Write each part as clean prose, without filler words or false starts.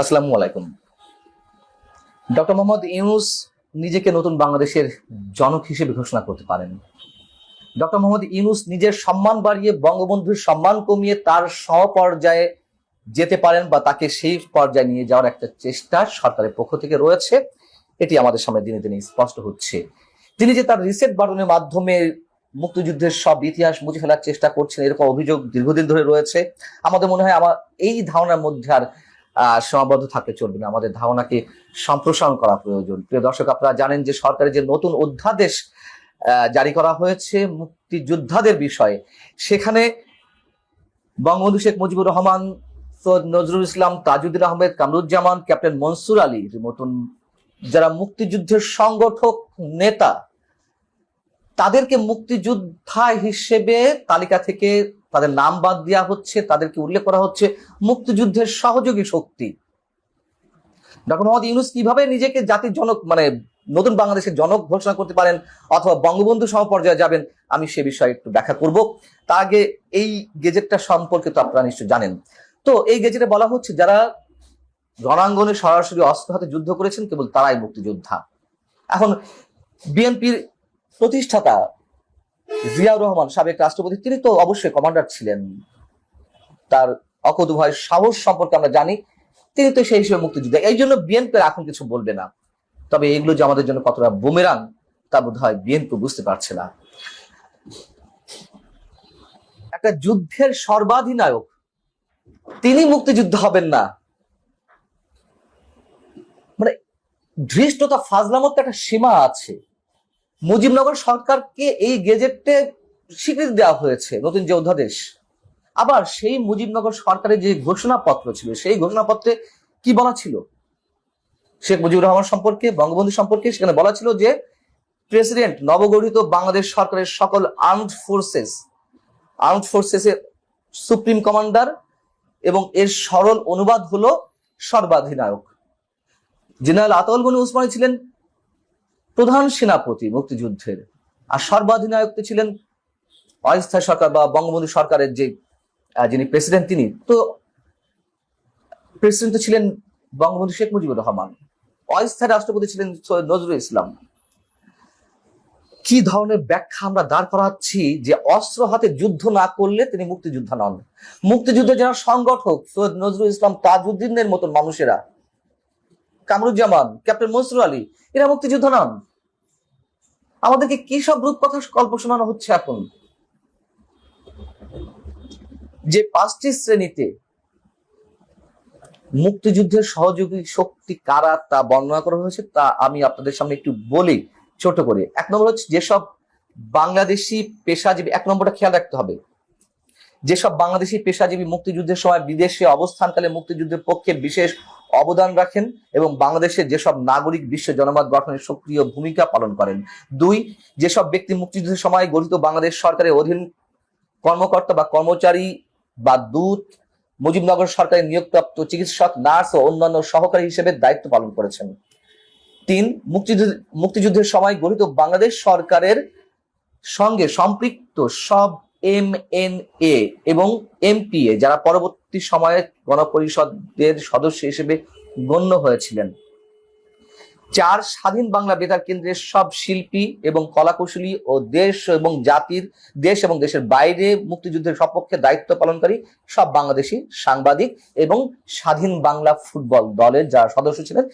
আসসালামু আলাইকুম। ডক্টর মোহাম্মদ ইউনূস নিজেকে নতুন বাংলাদেশের জনক হিসেবে ঘোষণা করতে পারেন। ডক্টর মোহাম্মদ ইউনূস নিজের সম্মান বাড়িয়ে বঙ্গবন্ধুর সম্মান কমিয়ে তার সমপর্যায়ে যেতে পারেন বা তাকে সেই পর্যায়ে নিয়ে যাওয়ার একটা চেষ্টা সরকারের পক্ষ থেকে রয়েছে। এটি আমাদের সামনে দিনে দিনে স্পষ্ট হচ্ছে। তিনি যে তার রিসেট বাটনের মাধ্যমে মুক্তিযুদ্ধের সব ইতিহাস মুছে ফেলার চেষ্টা করছেন, এরকম অভিযোগ দীর্ঘদিন ধরে রয়েছে। আমাদের মনে হয় আমার এই ধারণার মধ্যে আর সীমাবদ্ধ থাকতে চলবে না, আমাদের ধারণাকে সম্প্রসারণ করা প্রয়োজন। প্রিয় দর্শক, আপনারা জানেন যে সরকারের যে নতুন অধ্যাদেশ জারি করা হয়েছে মুক্তিযোদ্ধাদের বিষয়ে, সেখানে বঙ্গবন্ধু শেখ মুজিবুর রহমান, সৈয়দ নজরুল ইসলাম, তাজউদ্দিন আহমেদ, কামরুজ্জামান, ক্যাপ্টেন মনসুর আলীর মতন যারা মুক্তিযুদ্ধের সংগঠক নেতা, তাদেরকে মুক্তিযোদ্ধা হিসেবে তালিকা থেকে তাদের নাম বাদ দেওয়া হচ্ছে, তাদেরকে উল্লেখ করা হচ্ছে মুক্তিযুদ্ধের সহযোগী শক্তি। ডক্টর মোহাম্মদ ইউনূস কিভাবে নিজেকে জাতির জনক, মানে নতুন বাংলাদেশের জনক ঘোষণা করতে পারেন অথবা বঙ্গবন্ধু সমপর্যায়ে যাবেন, আমি সে বিষয়ে একটু ব্যাখ্যা করব। তার আগে এই গেজেটটা সম্পর্কে তো আপনারা নিশ্চয় জানেন। তো এই গেজেটে বলা হচ্ছে যারা রণাঙ্গনে সরাসরি অস্ত্র হাতে যুদ্ধ করেছেন কেবল তারাই মুক্তিযোদ্ধা। এখন বিএনপির প্রতিষ্ঠাতা জিয়াউর রহমান, সাবেক রাষ্ট্রপতি, তিনি তো অবশ্যই কমান্ডার ছিলেন। তার অকুতোভয় সাহস সম্পর্কে আমরা জানি, তিনি তো সেই হিসেবে মুক্তিযোদ্ধা। এই জন্য বিএনপি এখন কিছু বলবে না। তবে এগুলো যে আমাদের জন্য কতটা বুমেরাং তা বোধ হয় বিএনপি বুঝতে পারছে না। একটা যুদ্ধের সর্বাধিনায়ক তিনি মুক্তিযুদ্ধ হবেন না, মানে ধৃষ্টতা, ফাজলামত একটা সীমা আছে। মুজিবনগর সরকারকে এই গেজেটে স্বীকৃতি দেওয়া হয়েছে, নতুন যে অধ্যাদেশ। আবার সেই মুজিবনগর সরকারের যে ঘোষণাপত্র ছিল, সেই ঘোষণাপত্রে কি বলা ছিল শেখ মুজিবুর রহমান সম্পর্কে, বঙ্গবন্ধু সম্পর্কে? সেখানে বলা ছিল যে প্রেসিডেন্ট নবগঠিত বাংলাদেশ সরকারের সকল আর্মড ফোর্সেসের সুপ্রিম কমান্ডার, এবং এর সরল অনুবাদ হলো সর্বাধিনায়ক। জেনারেল আতাউল গনি উসমানী ছিলেন প্রধান সেনাপতি মুক্তিযুদ্ধের, আর সর্বাধিনায়ক ছিলেন অস্থায়ী সরকার বা বঙ্গবন্ধু সরকারের যে যিনি প্রেসিডেন্ট, তিনি তো প্রেসিডেন্ট ছিলেন বঙ্গবন্ধু শেখ মুজিবুর রহমান, অস্থায়ী রাষ্ট্রপতি ছিলেন সৈয়দ নজরুল ইসলাম। কি ধরনের ব্যাখ্যা আমরা দাঁড় করাচ্ছি যে অস্ত্র হাতে যুদ্ধ না করলে তিনি মুক্তিযোদ্ধা নন। মুক্তিযুদ্ধের যারা সংগঠক, সৈয়দ নজরুল ইসলাম, তাজউদ্দিনের মতন মানুষেরা, কামরুজ্জামান, ক্যাপ্টেন মনসুর আলী, এরা মুক্তিযোদ্ধা নন। আমাদেরকে কি সব রূপকথা গল্প শোনানো হচ্ছে এখন, যে 5টি শ্রেণীতে মুক্তিযুদ্ধের সহযোগী শক্তি কারা তা বর্ণনা করা হয়েছে, তা আমি আপনাদের সামনে একটু বলি ছোট করে। 1 নম্বর হচ্ছে যেসব বাংলাদেশি পেশাজীবী, 1 নম্বরটা খেয়াল রাখতে হবে, যেসব বাংলাদেশি পেশাজীবী মুক্তিযুদ্ধের সময় বিদেশে অবস্থানকালে মুক্তিযুদ্ধের পক্ষে বিশেষ অবদান রাখেন এবং বাংলাদেশের যেসব নাগরিক বিশ্ব জনমত গঠনের সক্রিয় ভূমিকা পালন করেন। 2, যেসব ব্যক্তি মুক্তিযুদ্ধের সময় গঠিত বাংলাদেশ সরকারের অধীন কর্মকর্তা বা কর্মচারী বা দূত, মুজিবনগর সরকারের নিয়োগপ্রাপ্ত চিকিৎসক, নার্স ও অন্যান্য সহকারী হিসেবে দায়িত্ব পালন করেছেন। 3, মুক্তিযুদ্ধের সময় গঠিত বাংলাদেশ সরকারের সঙ্গে সম্পৃক্ত সব MNA এবং MPA যারা পরবর্তী সময়ে গণপরিষদের সদস্য হিসেবে গণ্য হয়েছিলেন। 4, স্বাধীন বাংলা বেতার কেন্দ্রের সব শিল্পী এবং কলাকুশলী ও দেশ এবং দেশের বাইরে মুক্তিযুদ্ধের সপক্ষে দায়িত্ব পালনকারী সব বাংলাদেশি সাংবাদিক এবং স্বাধীন বাংলা ফুটবল দলের যারা সদস্য ছিলেন,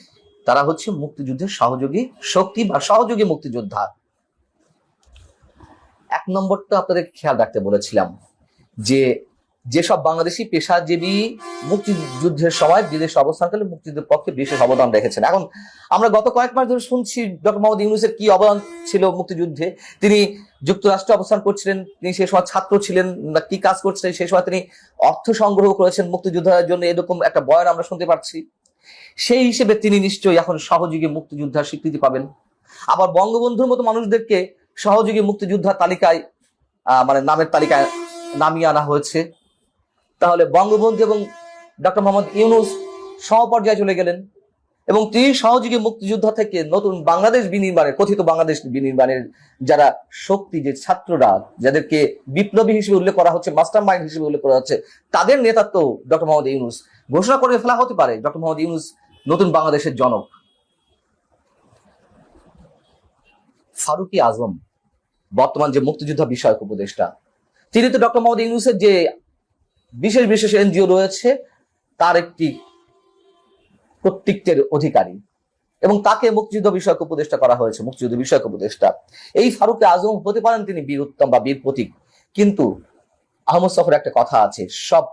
তারা হচ্ছে মুক্তিযুদ্ধের সহযোগী শক্তি বা সহযোগী মুক্তিযোদ্ধা। 1 নম্বরটা আপনাদের খেয়াল রাখতে বলেছিলাম, যে যেসব বাংলাদেশি পেশাজীবী মুক্তিযুদ্ধের সময় বিদেশে অবস্থানকালে মুক্তিযুদ্ধের পক্ষে বিশেষ অবদান রেখেছেন। এখন আমরা গত কয়েক মাস ধরে শুনছি ডক্টর মোহাম্মদ ইউনূসের কি অবদান ছিল মুক্তিযুদ্ধে। তিনি যুক্তরাষ্ট্রে অবস্থান করছিলেন, তিনি সেই সময় ছাত্র ছিলেন, না কি কাজ করছিলেন, সেই সময় তিনি অর্থ সংগ্রহ করেছেন মুক্তিযোদ্ধাদের জন্য, এরকম একটা বয়ান আমরা শুনতে পাচ্ছি। সেই হিসেবে তিনি নিশ্চয়ই এখন সহযোগী মুক্তিযোদ্ধার স্বীকৃতি পাবেন। আবার বঙ্গবন্ধুর মতো মানুষদেরকে সহযোগী মুক্তিযোদ্ধার তালিকায়, মানে নামের তালিকায় নামিয়ে আনা হয়েছে। তাহলে বঙ্গবন্ধু এবং ডক্টর মোহাম্মদ ইউনূস সমপর্যায়ে চলে গেলেন। এবং তিনি সহযোগী মুক্তিযোদ্ধা থেকে নতুন বাংলাদেশ বিনির্মাণের, কথিত বাংলাদেশ বিনির্মাণের যারা শক্তি, যে ছাত্ররা যাদেরকে বিপ্লবী হিসেবে উল্লেখ করা হচ্ছে, মাস্টার মাইন্ড হিসেবে উল্লেখ করা হচ্ছে, তাদের নেতৃত্ব ডক্টর মোহাম্মদ ইউনূস ঘোষণা করে ফেলা হতে পারে ডক্টর মোহাম্মদ ইউনূস নতুন বাংলাদেশের জনক। ফারুকী আজম বর্তমান যে মুক্তিযোদ্ধা বিষয়ক উপদেষ্টা, তিনি তো ডক্টর মোহাম্মদ ইউনূসের যে বিশেষ বিশেষ এনজিও রয়েছে তার একটি কর্তৃত্বের অধিকারী, এবং তাকে মুক্তিযুদ্ধ বিষয়ক উপদেষ্টা করা হয়েছে, মুক্তিযুদ্ধ বিষয়ক উপদেষ্টা। এই ফারুকী আজম হতে পারেন তিনি বীর উত্তম বা বীর প্রতীক, কিন্তু আহমদ সফর একটা কথা আছে, সব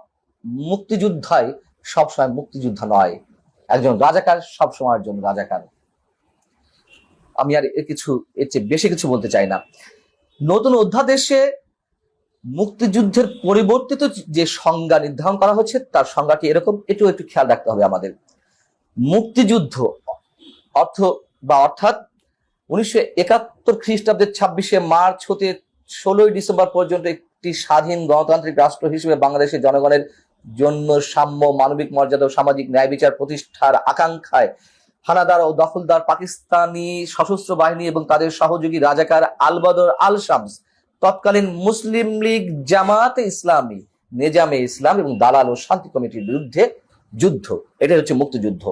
মুক্তিযোদ্ধাই সবসময় মুক্তিযোদ্ধা নয়, একজন রাজাকার সব সময়ের জন্য রাজাকার। আমি আর এর চেয়ে বেশি কিছু বলতে চাই না। নতুন অধ্যাদেশে মুক্তিযুদ্ধের পরিবর্তিত যে সংজ্ঞা নির্ধারণ করা হচ্ছে তার সংজ্ঞাটি এরকম, এটাও একটু খেয়াল রাখতে হবে আমাদের। মুক্তিযুদ্ধ অর্থাৎ 1971 খ্রিস্টাব্দের 26শে মার্চ হতে 16ই ডিসেম্বর পর্যন্ত একটি স্বাধীন গণতান্ত্রিক রাষ্ট্র হিসেবে বাংলাদেশের জনগণের জন্য সাম্য, মানবিক মর্যাদা ও সামাজিক ন্যায় বিচার প্রতিষ্ঠার আকাঙ্ক্ষায় হানাদার ও দখলদার পাকিস্তানি সশস্ত্র বাহিনী এবং তাদের সহযোগী রাজাকার আল বদর আল শামস, তৎকালীন মুসলিম লীগ, জামায়াতে ইসলামী, নেজামে ইসলাম এবং দালাল ও শান্তি কমিটির বিরুদ্ধে যুদ্ধ, এটাই হচ্ছে মুক্তিযুদ্ধ।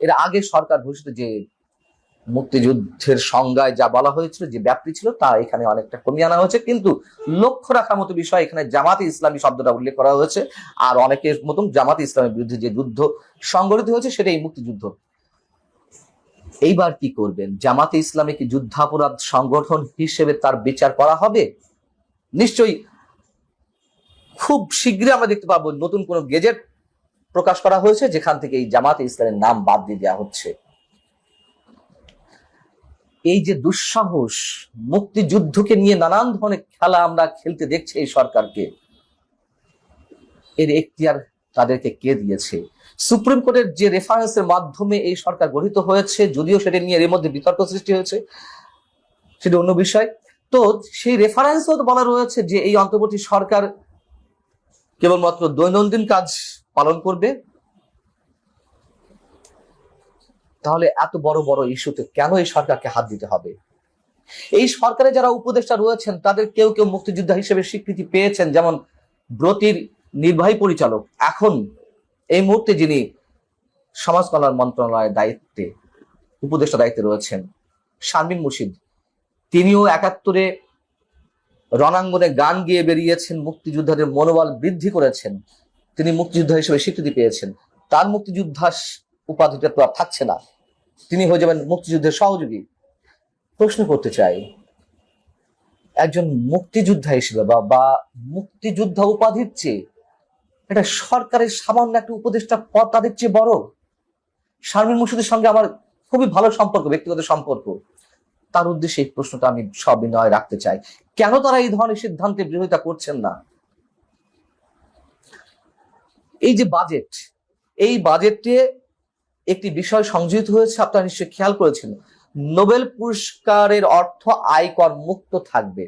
এর আগে সরকার ঘোষিত যে মুক্তিযুদ্ধের সংজ্ঞায় যা বলা হয়েছিল, যে ব্যাপ্তি ছিল, তা এখানে অনেকটা কমিয়ে আনা হয়েছে। কিন্তু লক্ষ্য রাখার মতো বিষয়, এখানে জামাতে ইসলামী শব্দটা উল্লেখ করা হয়েছে, আর অনেকের মতন জামাতে ইসলামের বিরুদ্ধে যে যুদ্ধ সংগঠিত হয়েছে সেটাই মুক্তিযুদ্ধ। এইবার কি করবেন? জামাতে ইসলামী কি যুদ্ধাপরাধ সংগঠন হিসেবে তার বিচার করা হবে? নিশ্চয়ই খুব শীঘ্রই আমরা দেখতে পাবো নতুন কোন গেজেট প্রকাশ করা হয়েছে যেখান থেকে এই জামাতে ইসলামের নাম বাদ দিয়ে দেওয়া হচ্ছে। এই যে দুঃসাহস, মুক্তিযুদ্ধকে নিয়ে নানান ধরনের খেলা আমরা খেলতে দেখছি এই সরকারকে, এর এখতিয়ার তাদেরকে কে দিয়েছে? সুপ্রিম কোর্টের যে রেফারেন্সের মাধ্যমে এই সরকার গঠিত হয়েছে, যদিও সেটা নিয়ে এর মধ্যে বিতর্ক সৃষ্টি হয়েছে, সেটা অন্য বিষয়। তো সেই রেফারেন্সও তো বলা রয়েছে যে এই অন্তর্বর্তী সরকার কেবলমাত্র দৈনন্দিন কাজ পালন করবে। তাহলে এত বড় বড় ইস্যুতে কেন এই সরকারকে হাত দিতে হবে? এই সরকারে যারা উপদেষ্টা রয়েছেন তাদের কেউ কেউ মুক্তিযোদ্ধা হিসেবে স্বীকৃতি পেয়েছেন, যেমন ব্রতির নির্বাহী পরিচালক, এখন এই মুহূর্তে যিনি সমাজ কল্যাণ মন্ত্রণালয়ের দায়িত্বে, উপদেষ্টা দায়িত্বে রয়েছেন, শারমিন মুর্শিদ, তিনিও 71-এ রণাঙ্গনে গান গেয়ে বেরিয়েছেন, মুক্তিযোদ্ধাদের মনোবল বৃদ্ধি করেছেন, তিনি মুক্তিযোদ্ধা হিসেবে স্বীকৃতি পেয়েছেন। তার মুক্তিযোদ্ধা উপাধিটা তো আর থাকছে না, তিনি হয়ে যাবেন মুক্তিযুদ্ধের সহযোগী। প্রশ্ন করতে চাই, একজন মুক্তিযোদ্ধা হিসেবে বা মুক্তিযোদ্ধা উপাধির চেয়ে এটা সরকারের সামান্য একটা উপদেষ্টা পদ তাদের চেয়ে বড়? শারমিন মুর্শিদের সঙ্গে আমার খুবই ভালো সম্পর্ক, ব্যক্তিগত সম্পর্ক। তার উদ্দেশ্যে এই প্রশ্নটা আমি সবিনয় রাখতে চাই, কেন তারা এই ধরনের সিদ্ধান্তে বিরোধিতা করছেন না? এই যে বাজেট, এই বাজেটে একটি বিষয় সংযোজিত হয়েছে, আপনারা নিশ্চয়ই খেয়াল করেছেন, নোবেল পুরস্কারের অর্থ আয়কর মুক্ত থাকবে।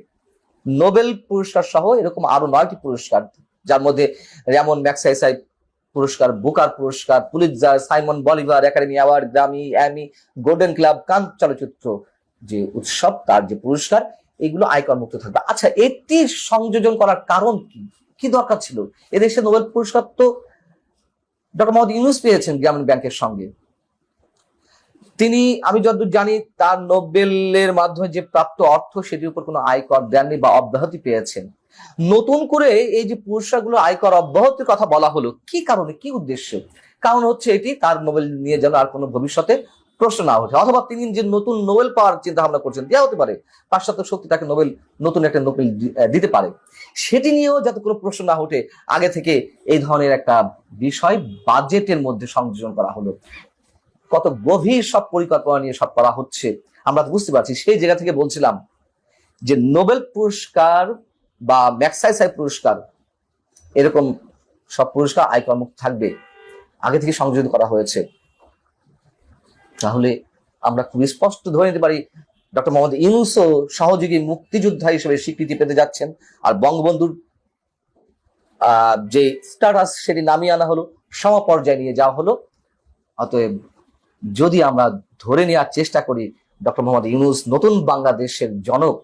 নোবেল পুরস্কার সহ এরকম আরো 9টি পুরস্কার, যার মধ্যে র্যামন ম্যাগসাইসাই পুরস্কার, বুকার পুরস্কার, Pulitzer, Simon Bolivar academy award, Grammy, Emmy, golden club, কান চলচ্চিত্র যে উৎসব, তার যে পুরস্কার, এগুলো আয়কর মুক্ত থাকবে। আচ্ছা, এটি সংযোজন করার কারণ কি? কি দরকার ছিল? এদেশে নোবেল পুরস্কার তো ডক্টর মোহাম্মদ ইউনূস পেয়েছেন গ্রামীণ ব্যাংকের সঙ্গে। তিনি, আমি যতদূর জানি, তার নোবেলের মাধ্যমে যে প্রাপ্ত অর্থ সেটির উপর কোনো আয়কর দেননি বা অব্যাহতি পেয়েছেন। নতুন করে এই যে পুরস্কারগুলো আয়কর অব্যাহতির কথা বলা হলো, কি কারণে, কি উদ্দেশ্য? কারণ হচ্ছে এটি তার নোবেল নিয়ে যেন আর কোনো ভবিষ্যতে প্রশ্ন না ওঠে, অথবা তিনি যে নতুন নোবেল পাওয়ার চিন্তা ভাবনা করছেন, দেওয়া হতে পারে, পাশ্চাত্য শক্তি তাকে নতুন একটা নোবেল দিতে পারে, সেটি নিয়েও যাতে কোনো প্রশ্ন না ওঠে, আগে থেকে এই ধরনের একটা বিষয় বাজেটের মধ্যে সংযোজন করা হলো। কত গভীর সব পরিকল্পনা নিয়ে সব করা হচ্ছে আমরা বুঝতে পারছি। সেই জায়গা থেকে বলছিলাম যে নোবেল পুরস্কার বা ম্যাগসাইসাই পুরস্কার, এরকম সব পুরস্কার আয়কর মুক্ত থাকবে, আগে থেকে সংযোজিত করা হয়েছে। তাহলে আমরা খুবই স্পষ্ট ধরে নিতে পারি ডক্টর মোহাম্মদ ইউনূসও সহযোগী মুক্তিযোদ্ধা হিসেবে স্বীকৃতি পেতে যাচ্ছেন, আর বঙ্গবন্ধুর যে স্ট্যাটাস সেটি নামিয়ে আনা হলো, সমপর্যায়ে নিয়ে যাওয়া হলো, অতএব যদি আমরা ধরে নেওয়ার চেষ্টা করি ডক্টর মোহাম্মদ ইউনূস নতুন বাংলাদেশের জনক,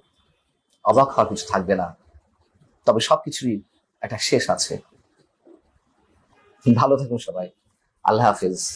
অবাক হওয়ার কিছু থাকবে না। তবে সবকিছুরই একটা শেষ আছে। ভালো থাকুন সবাই। আল্লাহ হাফিজ।